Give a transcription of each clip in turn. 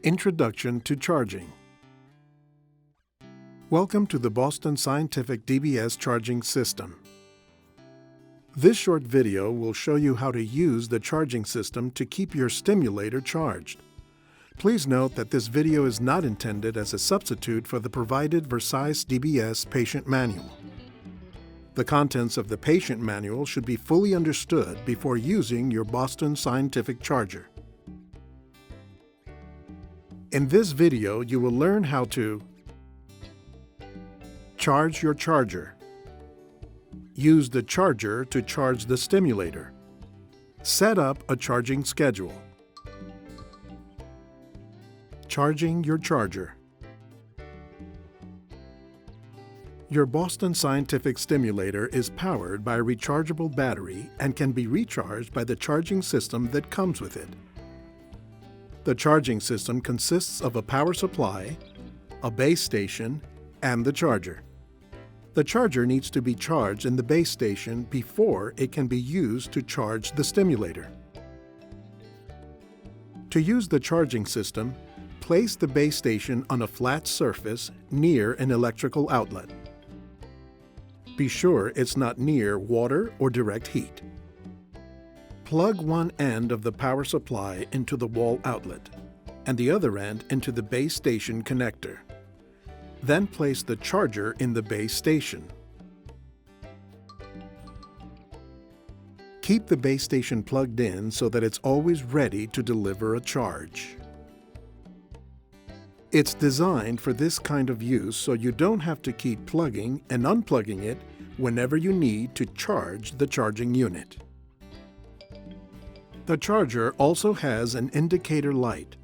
Introduction to Charging. Welcome to the Boston Scientific DBS charging system. This short video will show you how to use the charging system to keep your stimulator charged. Please note that this video is not intended as a substitute for the provided Vercise DBS patient manual. The contents of the patient manual should be fully understood before using your Boston Scientific charger. In this video, you will learn how to charge your charger, use the charger to charge the stimulator, set up a charging schedule, charging your charger. Your Boston Scientific stimulator is powered by a rechargeable battery and can be recharged by the charging system that comes with it. The charging system consists of a power supply, a base station, and the charger. The charger needs to be charged in the base station before it can be used to charge the stimulator. To use the charging system, place the base station on a flat surface near an electrical outlet. Be sure it's not near water or direct heat. Plug one end of the power supply into the wall outlet and the other end into the base station connector. Then place the charger in the base station. Keep the base station plugged in so that it's always ready to deliver a charge. It's designed for this kind of use so you don't have to keep plugging and unplugging it whenever you need to charge the charging unit. The charger also has an indicator light.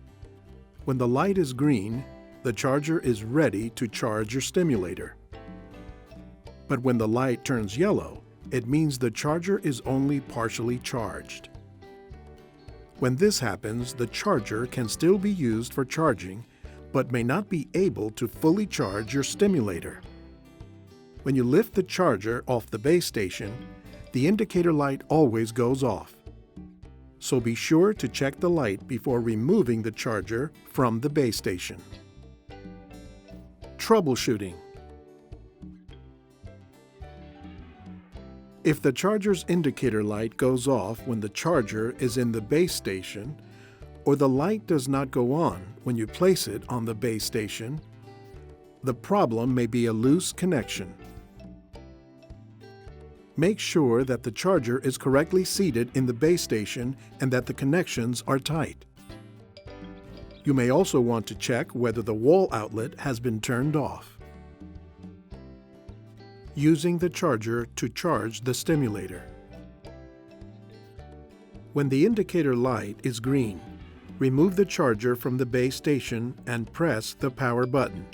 When the light is green, the charger is ready to charge your stimulator. But when the light turns yellow, it means the charger is only partially charged. When this happens, the charger can still be used for charging, but may not be able to fully charge your stimulator. When you lift the charger off the base station, the indicator light always goes off. So be sure to check the light before removing the charger from the base station. Troubleshooting. If the charger's indicator light goes off when the charger is in the base station, or the light does not go on when you place it on the base station, the problem may be a loose connection. Make sure that the charger is correctly seated in the base station and that the connections are tight. You may also want to check whether the wall outlet has been turned off. Using the charger to charge the stimulator. When the indicator light is green, remove the charger from the base station and press the power button.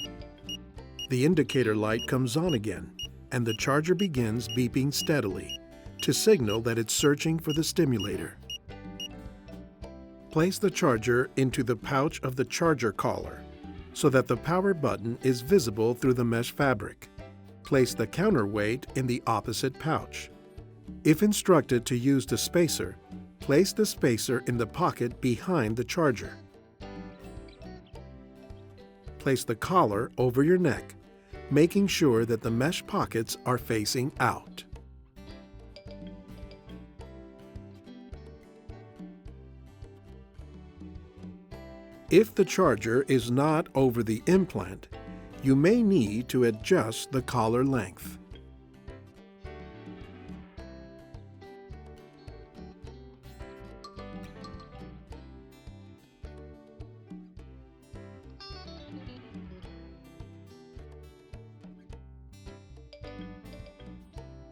The indicator light comes on again, and the charger begins beeping steadily to signal that it's searching for the stimulator. Place the charger into the pouch of the charger collar so that the power button is visible through the mesh fabric. Place the counterweight in the opposite pouch. If instructed to use the spacer, place the spacer in the pocket behind the charger. Place the collar over your neck, making sure that the mesh pockets are facing out. If the charger is not over the implant, you may need to adjust the collar length.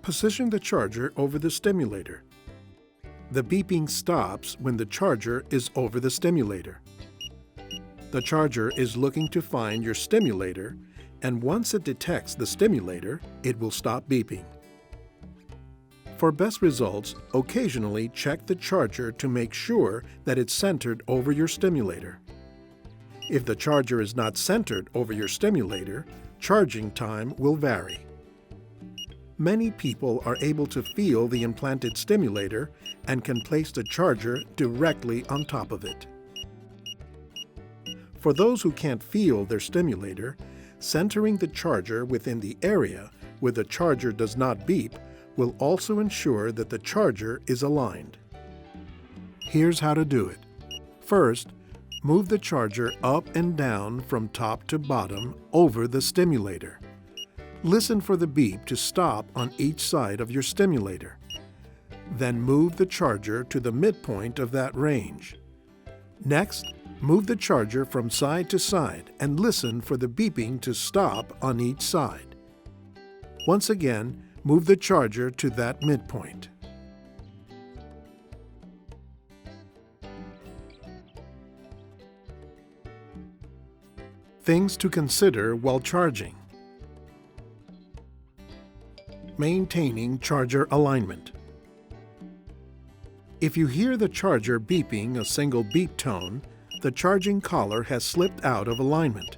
Position the charger over the stimulator. The beeping stops when the charger is over the stimulator. The charger is looking to find your stimulator, and once it detects the stimulator, it will stop beeping. For best results, occasionally check the charger to make sure that it's centered over your stimulator. If the charger is not centered over your stimulator, charging time will vary. Many people are able to feel the implanted stimulator and can place the charger directly on top of it. For those who can't feel their stimulator, centering the charger within the area where the charger does not beep will also ensure that the charger is aligned. Here's how to do it. First, move the charger up and down from top to bottom over the stimulator. Listen for the beep to stop on each side of your stimulator. Then move the charger to the midpoint of that range. Next, move the charger from side to side and listen for the beeping to stop on each side. Once again, move the charger to that midpoint. Things to consider while charging. Maintaining charger alignment. If you hear the charger beeping a single beep tone, the charging collar has slipped out of alignment.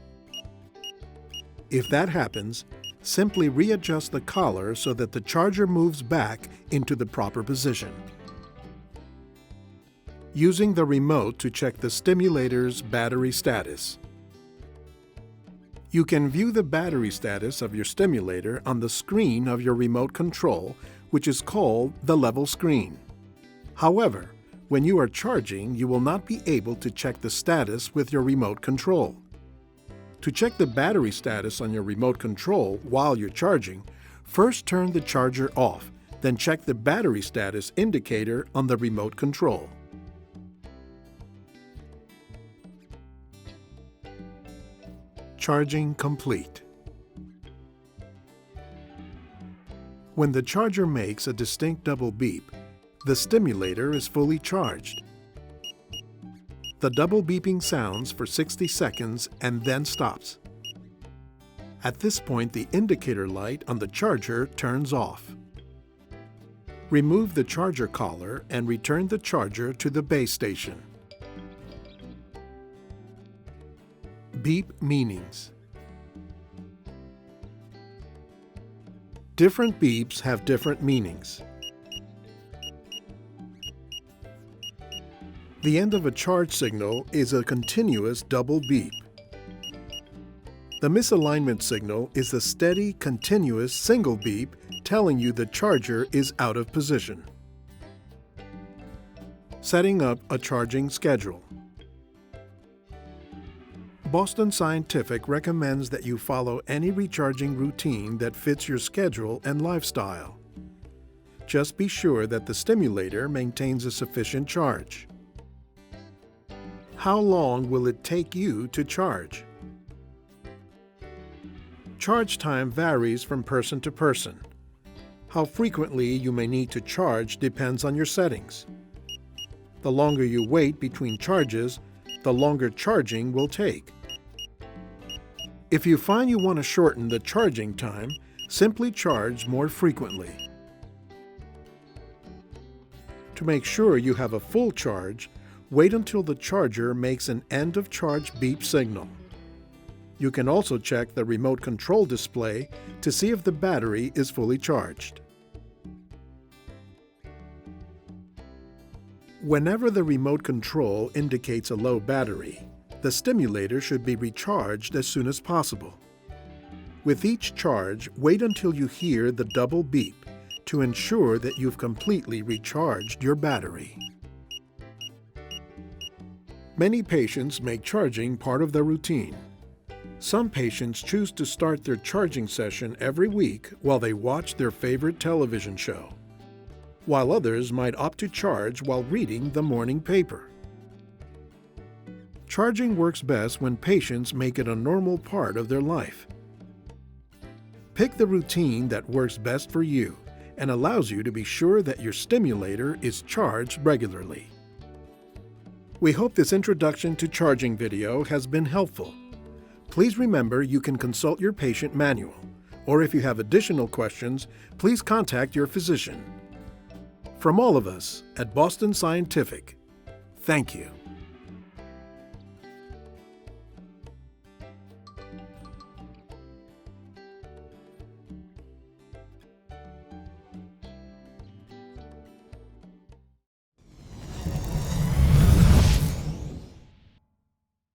If that happens, simply readjust the collar so that the charger moves back into the proper position. Using the remote to check the stimulator's battery status. You can view the battery status of your stimulator on the screen of your remote control, which is called the level screen. However, when you are charging, you will not be able to check the status with your remote control. To check the battery status on your remote control while you're charging, first turn the charger off, then check the battery status indicator on the remote control. Charging complete. When the charger makes a distinct double beep, the stimulator is fully charged. The double beeping sounds for 60 seconds and then stops. At this point, the indicator light on the charger turns off. Remove the charger collar and return the charger to the base station. Beep meanings. Different beeps have different meanings. The end of a charge signal is a continuous double beep. The misalignment signal is a steady, continuous single beep telling you the charger is out of position. Setting up a charging schedule. Boston Scientific recommends that you follow any recharging routine that fits your schedule and lifestyle. Just be sure that the stimulator maintains a sufficient charge. How long will it take you to charge? Charge time varies from person to person. How frequently you may need to charge depends on your settings. The longer you wait between charges, the longer charging will take. If you find you want to shorten the charging time, simply charge more frequently. To make sure you have a full charge, wait until the charger makes an end-of-charge beep signal. You can also check the remote control display to see if the battery is fully charged. Whenever the remote control indicates a low battery, the stimulator should be recharged as soon as possible. With each charge, wait until you hear the double beep to ensure that you've completely recharged your battery. Many patients make charging part of their routine. Some patients choose to start their charging session every week while they watch their favorite television show, while others might opt to charge while reading the morning paper. Charging works best when patients make it a normal part of their life. Pick the routine that works best for you and allows you to be sure that your stimulator is charged regularly. We hope this introduction to charging video has been helpful. Please remember you can consult your patient manual, or if you have additional questions, please contact your physician. From all of us at Boston Scientific, thank you.